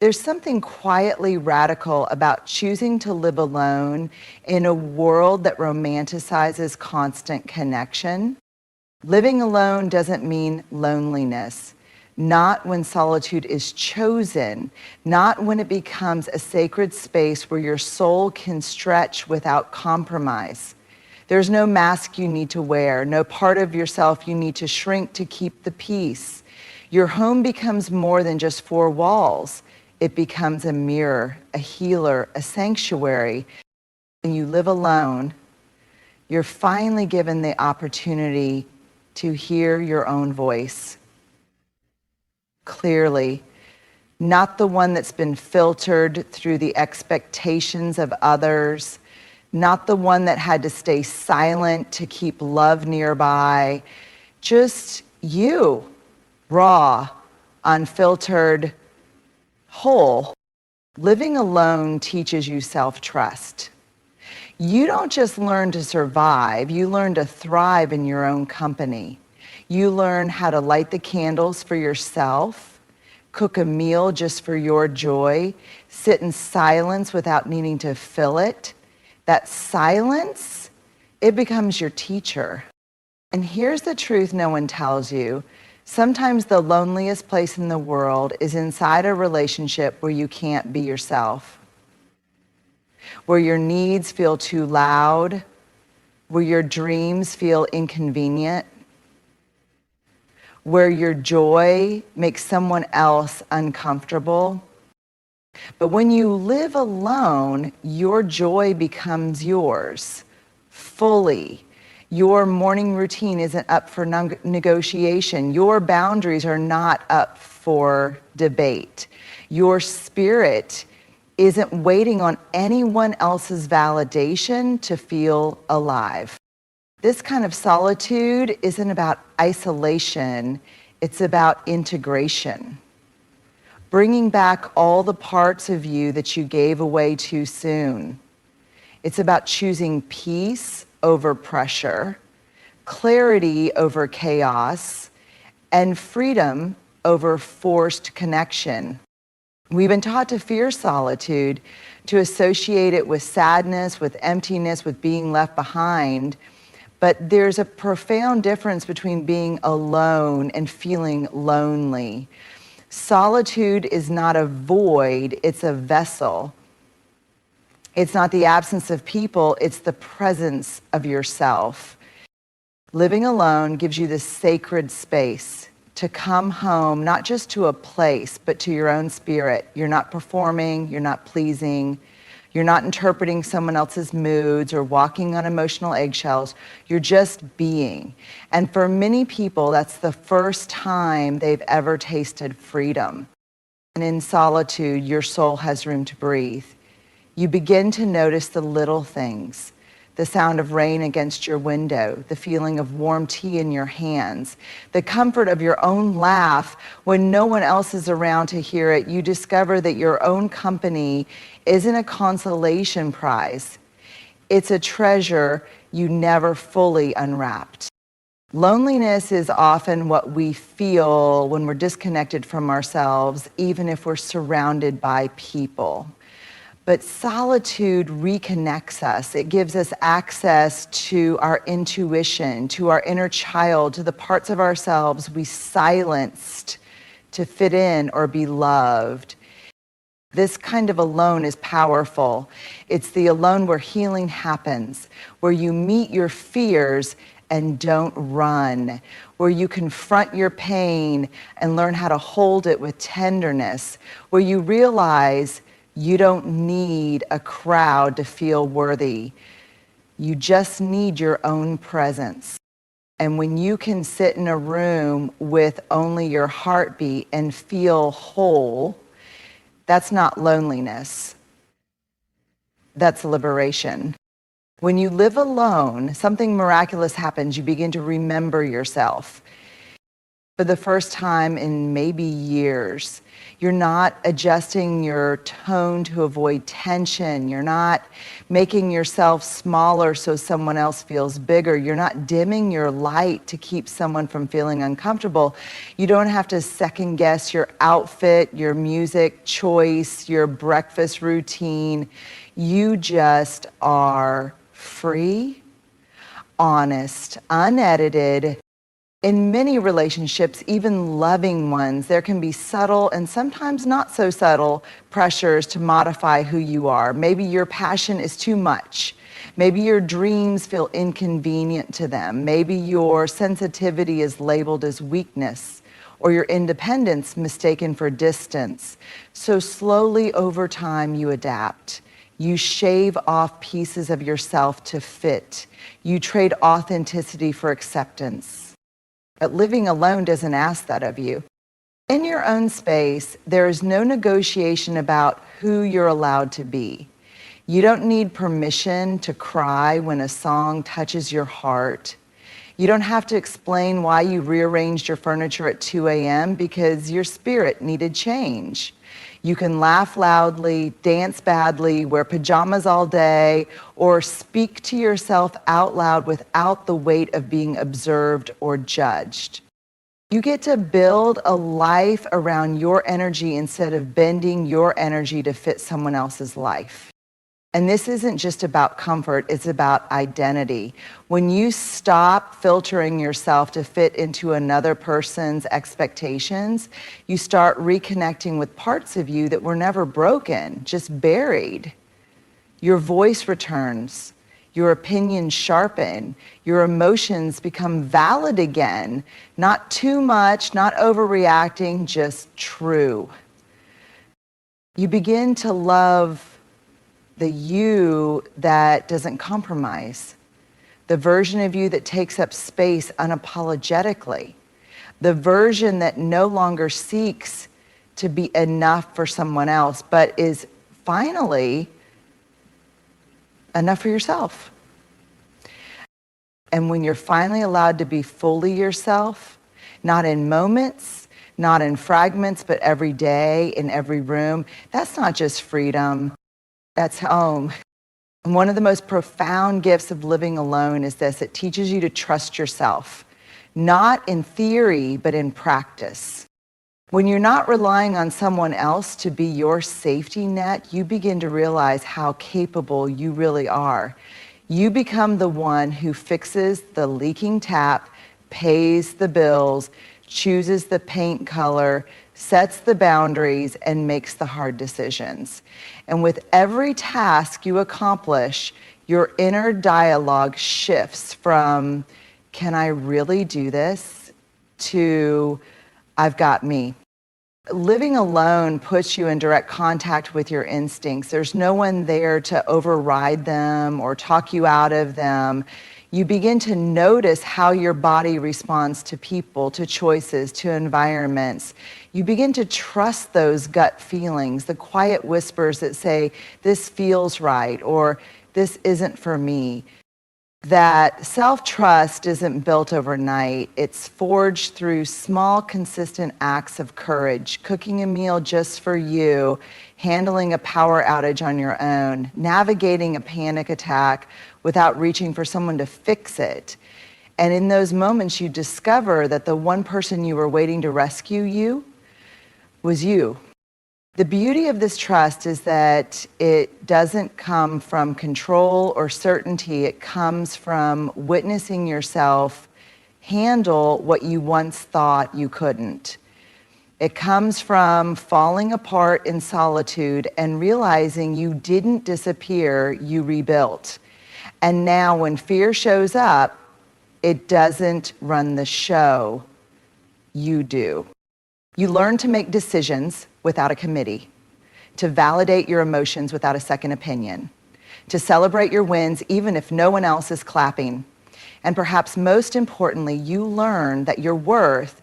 There's something quietly radical about choosing to live alone in a world that romanticizes constant connection. Living alone doesn't mean loneliness, not when solitude is chosen, not when it becomes a sacred space where your soul can stretch without compromise. There's no mask you need to wear, no part of yourself you need to shrink to keep the peace. Your home becomes more than just four walls. It becomes a mirror, a healer, a sanctuary. When you live alone, you're finally given the opportunity to hear your own voice clearly, not the one that's been filtered through the expectations of others, not the one that had to stay silent to keep love nearby, just you, raw, unfiltered, whole. Living alone teaches you self-trust. You don't just learn to survive, you learn to thrive in your own company. You learn how to light the candles for yourself, cook a meal just for your joy, sit in silence without needing to fill it. That silence, it becomes your teacher. And here's the truth no one tells you. Sometimes the loneliest place in the world is inside a relationship where you can't be yourself, where your needs feel too loud, where your dreams feel inconvenient, where your joy makes someone else uncomfortable. But when you live alone, your joy becomes yours fully. Your morning routine isn't up for negotiation. Your boundaries are not up for debate. Your spirit isn't waiting on anyone else's validation to feel alive. This kind of solitude isn't about isolation, it's about integration. Bringing back all the parts of you that you gave away too soon. It's about choosing peace over pressure, clarity over chaos, and freedom over forced connection. We've been taught to fear solitude, to associate it with sadness, with emptiness, with being left behind. But there's a profound difference between being alone and feeling lonely. Solitude is not a void, it's a vessel. It's not the absence of people, it's the presence of yourself. Living alone gives you this sacred space to come home, not just to a place, but to your own spirit. You're not performing, you're not pleasing, you're not interpreting someone else's moods or walking on emotional eggshells. You're just being. And for many people, that's the first time they've ever tasted freedom. And in solitude, your soul has room to breathe. You begin to notice the little things, the sound of rain against your window, the feeling of warm tea in your hands, the comfort of your own laugh when no one else is around to hear it. You discover that your own company isn't a consolation prize. It's a treasure you never fully unwrapped. Loneliness is often what we feel when we're disconnected from ourselves, even if we're surrounded by people. But solitude reconnects us. It gives us access to our intuition, to our inner child, to the parts of ourselves we silenced to fit in or be loved. This kind of alone is powerful. It's the alone where healing happens, where you meet your fears and don't run, where you confront your pain and learn how to hold it with tenderness, where you realize you don't need a crowd to feel worthy. You just need your own presence. And when you can sit in a room with only your heartbeat and feel whole, that's not loneliness. That's liberation. When you live alone, something miraculous happens. You begin to remember yourself. for the first time in maybe years. You're not adjusting your tone to avoid tension. You're not making yourself smaller so someone else feels bigger. You're not dimming your light to keep someone from feeling uncomfortable. You don't have to second guess your outfit, your music choice, your breakfast routine. You just are free, honest, unedited. In many relationships, even loving ones, there can be subtle and sometimes not so subtle pressures to modify who you are. Maybe your passion is too much. Maybe your dreams feel inconvenient to them. Maybe your sensitivity is labeled as weakness, or your independence mistaken for distance. So slowly over time, you adapt. You shave off pieces of yourself to fit. You trade authenticity for acceptance. But living alone doesn't ask that of you. In your own space, there is no negotiation about who you're allowed to be. You don't need permission to cry when a song touches your heart. You don't have to explain why you rearranged your furniture at 2 a.m. because your spirit needed change. You can laugh loudly, dance badly, wear pajamas all day, or speak to yourself out loud without the weight of being observed or judged. You get to build a life around your energy instead of bending your energy to fit someone else's life. And this isn't just about comfort, it's about identity. When you stop filtering yourself to fit into another person's expectations, you start reconnecting with parts of you that were never broken, just buried. Your voice returns, your opinions sharpen, your emotions become valid again. Not too much, not overreacting, just true. You begin to love the you that doesn't compromise, the version of you that takes up space unapologetically, the version that no longer seeks to be enough for someone else, but is finally enough for yourself. And when you're finally allowed to be fully yourself, not in moments, not in fragments, but every day, in every room, that's not just freedom. That's home. And one of the most profound gifts of living alone is this: it teaches you to trust yourself, not in theory, but in practice. When you're not relying on someone else to be your safety net, you begin to realize how capable you really are. You become the one who fixes the leaking tap, pays the bills, chooses the paint color, sets the boundaries, and makes the hard decisions. And with every task you accomplish, your inner dialogue shifts from, can I really do this, to, I've got me. Living alone puts you in direct contact with your instincts. There's no one there to override them or talk you out of them. You begin to notice how your body responds to people, to choices, to environments. You begin to trust those gut feelings, the quiet whispers that say, this feels right, or this isn't for me. That self-trust isn't built overnight. It's forged through small, consistent acts of courage, cooking a meal just for you, handling a power outage on your own, navigating a panic attack without reaching for someone to fix it. And in those moments, you discover that the one person you were waiting to rescue you was you. The beauty of this trust is that it doesn't come from control or certainty. It comes from witnessing yourself handle what you once thought you couldn't. It comes from falling apart in solitude and realizing you didn't disappear, you rebuilt. And now when fear shows up, it doesn't run the show, you do. You learn to make decisions without a committee, to validate your emotions without a second opinion, to celebrate your wins even if no one else is clapping. And perhaps most importantly, you learn that your worth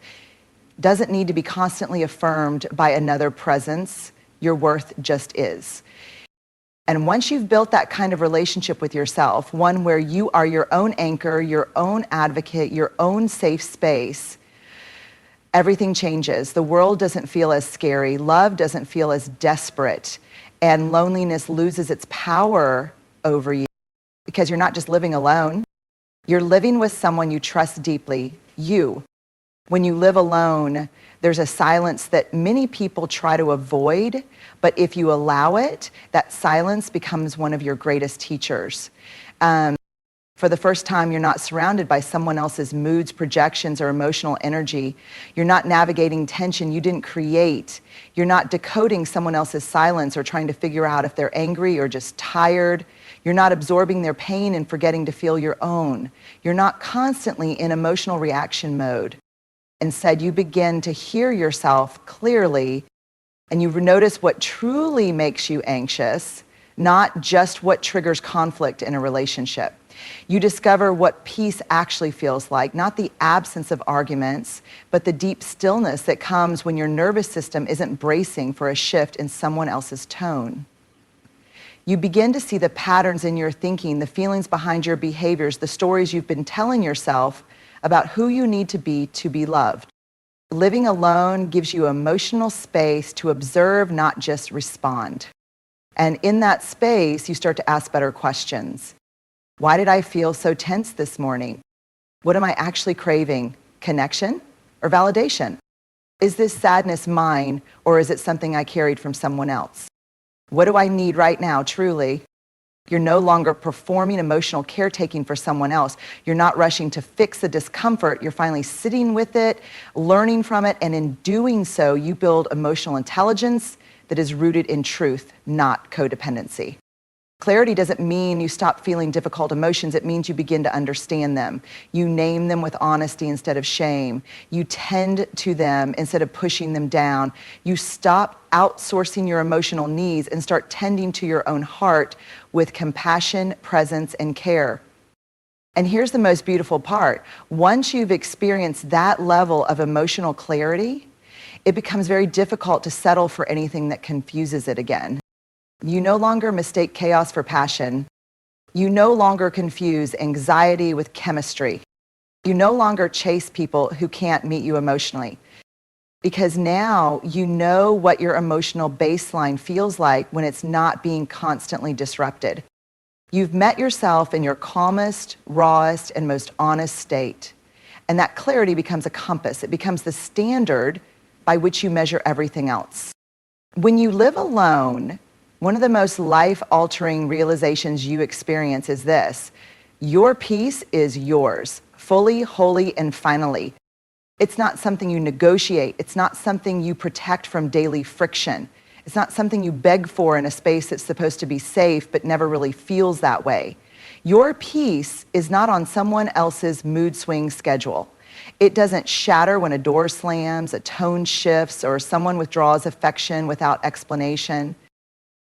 doesn't need to be constantly affirmed by another presence. Your worth just is. And once you've built that kind of relationship with yourself, one where you are your own anchor, your own advocate, your own safe space, everything changes. The world doesn't feel as scary. Love doesn't feel as desperate. And loneliness loses its power over you because you're not just living alone. You're living with someone you trust deeply, you. When you live alone, there's a silence that many people try to avoid, but if you allow it, that silence becomes one of your greatest teachers. For the first time, you're not surrounded by someone else's moods, projections, or emotional energy. You're not navigating tension you didn't create. You're not decoding someone else's silence or trying to figure out if they're angry or just tired. You're not absorbing their pain and forgetting to feel your own. You're not constantly in emotional reaction mode. Instead, you begin to hear yourself clearly, and you notice what truly makes you anxious, not just what triggers conflict in a relationship. You discover what peace actually feels like, not the absence of arguments, but the deep stillness that comes when your nervous system isn't bracing for a shift in someone else's tone. You begin to see the patterns in your thinking, the feelings behind your behaviors, the stories you've been telling yourself about who you need to be loved. Living alone gives you emotional space to observe, not just respond. And in that space, you start to ask better questions. Why did I feel so tense this morning? What am I actually craving? Connection or validation? Is this sadness mine, or is it something I carried from someone else? What do I need right now, truly? You're no longer performing emotional caretaking for someone else. You're not rushing to fix the discomfort. You're finally sitting with it, learning from it, and in doing so, you build emotional intelligence that is rooted in truth, not codependency. Clarity doesn't mean you stop feeling difficult emotions. It means you begin to understand them. You name them with honesty instead of shame. You tend to them instead of pushing them down. You stop outsourcing your emotional needs and start tending to your own heart with compassion, presence, and care. And here's the most beautiful part. Once you've experienced that level of emotional clarity, it becomes very difficult to settle for anything that confuses it again. You no longer mistake chaos for passion. You no longer confuse anxiety with chemistry. You no longer chase people who can't meet you emotionally. Because now you know what your emotional baseline feels like when it's not being constantly disrupted. You've met yourself in your calmest, rawest, and most honest state. And that clarity becomes a compass. It becomes the standard by which you measure everything else. When you live alone, one of the most life-altering realizations you experience is this: your peace is yours, fully, wholly, and finally. It's not something you negotiate. It's not something you protect from daily friction. It's not something you beg for in a space that's supposed to be safe but never really feels that way. Your peace is not on someone else's mood swing schedule. It doesn't shatter when a door slams, a tone shifts, or someone withdraws affection without explanation.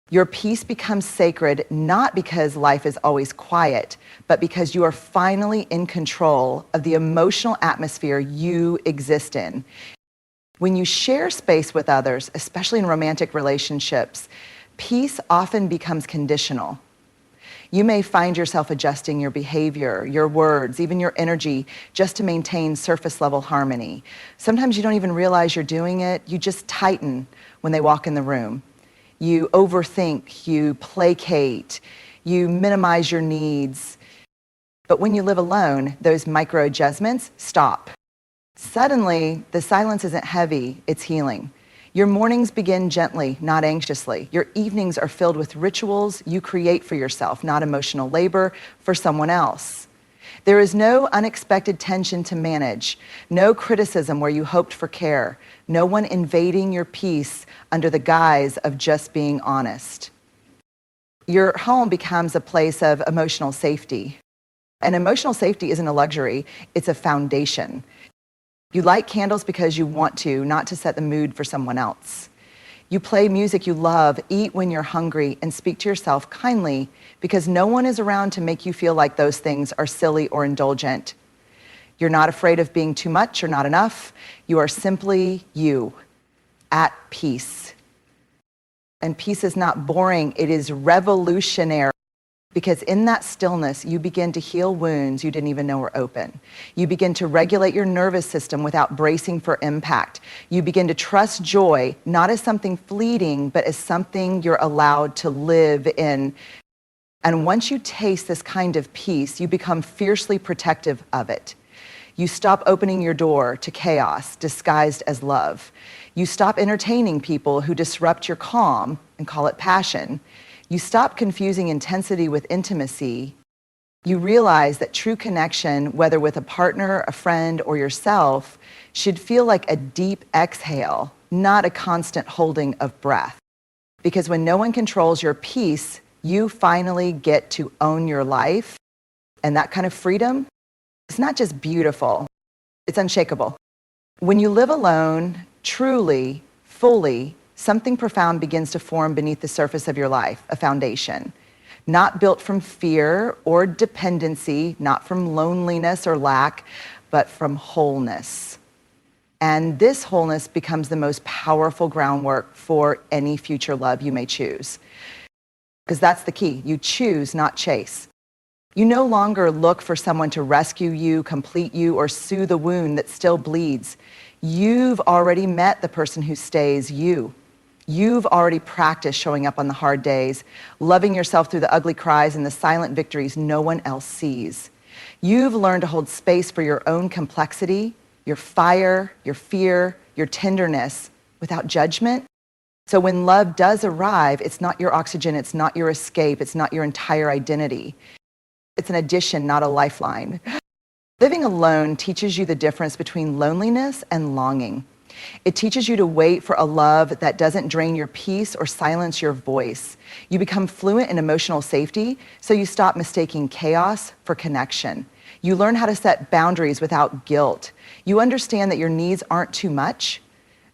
Your peace becomes sacred not because life is always quiet, but because you are finally in control of the emotional atmosphere you exist in. When you share space with others, especially in romantic relationships, peace often becomes conditional. You may find yourself adjusting your behavior, your words, even your energy, just to maintain surface level harmony. Sometimes you don't even realize you're doing it. You just tighten when they walk in the room. You overthink, you placate, you minimize your needs. But when you live alone, those micro adjustments stop. Suddenly, the silence isn't heavy, it's healing. Your mornings begin gently, not anxiously. Your evenings are filled with rituals you create for yourself, not emotional labor for someone else. There is no unexpected tension to manage, no criticism where you hoped for care, no one invading your peace under the guise of just being honest. Your home becomes a place of emotional safety. And emotional safety isn't a luxury, it's a foundation. You light candles because you want to, not to set the mood for someone else. You play music you love, eat when you're hungry, and speak to yourself kindly because no one is around to make you feel like those things are silly or indulgent. You're not afraid of being too much or not enough. You are simply you, at peace. And peace is not boring, it is revolutionary. Because in that stillness, you begin to heal wounds you didn't even know were open. You begin to regulate your nervous system without bracing for impact. You begin to trust joy, not as something fleeting, but as something you're allowed to live in. And once you taste this kind of peace, you become fiercely protective of it. You stop opening your door to chaos disguised as love. You stop entertaining people who disrupt your calm and call it passion. You stop confusing intensity with intimacy. You realize that true connection, whether with a partner, a friend, or yourself, should feel like a deep exhale, not a constant holding of breath. Because when no one controls your peace, you finally get to own your life. And that kind of freedom, it's not just beautiful, it's unshakable. When you live alone, truly, fully, something profound begins to form beneath the surface of your life, a foundation. Not built from fear or dependency, not from loneliness or lack, but from wholeness. And this wholeness becomes the most powerful groundwork for any future love you may choose. Because that's the key. You choose, not chase. You no longer look for someone to rescue you, complete you, or soothe the wound that still bleeds. You've already met the person who stays you. You've already practiced showing up on the hard days, loving yourself through the ugly cries and the silent victories no one else sees. You've learned to hold space for your own complexity, your fire, your fear, your tenderness, without judgment. So when love does arrive, it's not your oxygen, it's not your escape, it's not your entire identity. It's an addition, not a lifeline. Living alone teaches you the difference between loneliness and longing. It teaches you to wait for a love that doesn't drain your peace or silence your voice. You become fluent in emotional safety, so you stop mistaking chaos for connection. You learn how to set boundaries without guilt. You understand that your needs aren't too much,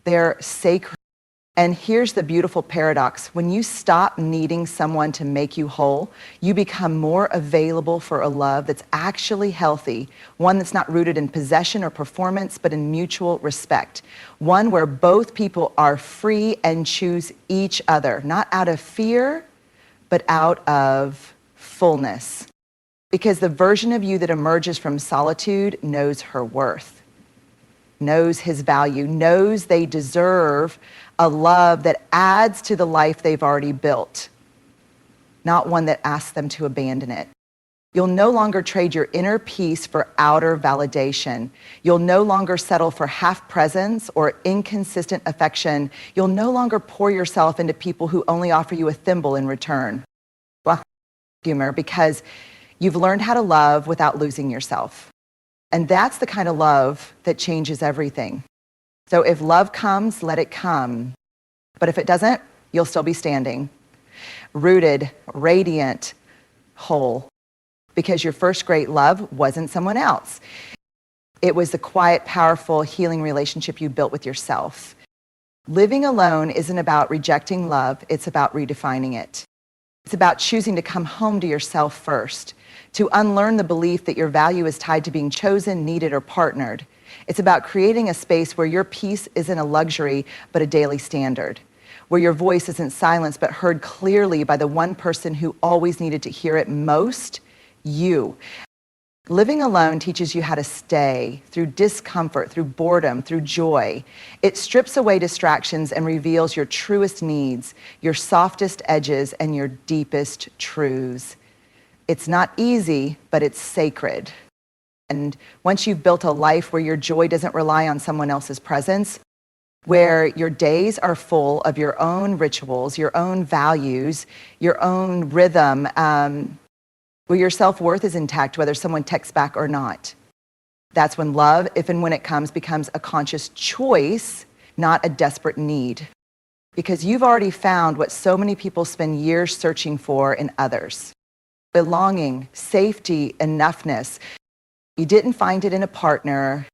they're sacred. And here's the beautiful paradox. When you stop needing someone to make you whole, you become more available for a love that's actually healthy, one that's not rooted in possession or performance, but in mutual respect. One where both people are free and choose each other, not out of fear, but out of fullness. Because the version of you that emerges from solitude knows her worth, knows his value, knows they deserve a love that adds to the life they've already built, not one that asks them to abandon it. You'll no longer trade your inner peace for outer validation. You'll no longer settle for half presence or inconsistent affection. You'll no longer pour yourself into people who only offer you a thimble in return. Well, humor, because you've learned how to love without losing yourself. And that's the kind of love that changes everything. So if love comes, let it come. But if it doesn't, you'll still be standing, rooted, radiant, whole. Because your first great love wasn't someone else. It was the quiet, powerful, healing relationship you built with yourself. Living alone isn't about rejecting love, it's about redefining it. It's about choosing to come home to yourself first, to unlearn the belief that your value is tied to being chosen, needed, or partnered. It's about creating a space where your peace isn't a luxury, but a daily standard, where your voice isn't silenced, but heard clearly by the one person who always needed to hear it most, you. Living alone teaches you how to stay through discomfort, through boredom, through joy. It strips away distractions and reveals your truest needs, your softest edges, and your deepest truths. It's not easy, but it's sacred. And once you've built a life where your joy doesn't rely on someone else's presence, where your days are full of your own rituals, your own values, your own rhythm, where your self-worth is intact, whether someone texts back or not. That's when love, if and when it comes, becomes a conscious choice, not a desperate need. Because you've already found what so many people spend years searching for in others. Belonging, safety, enoughness. You didn't find it in a partner,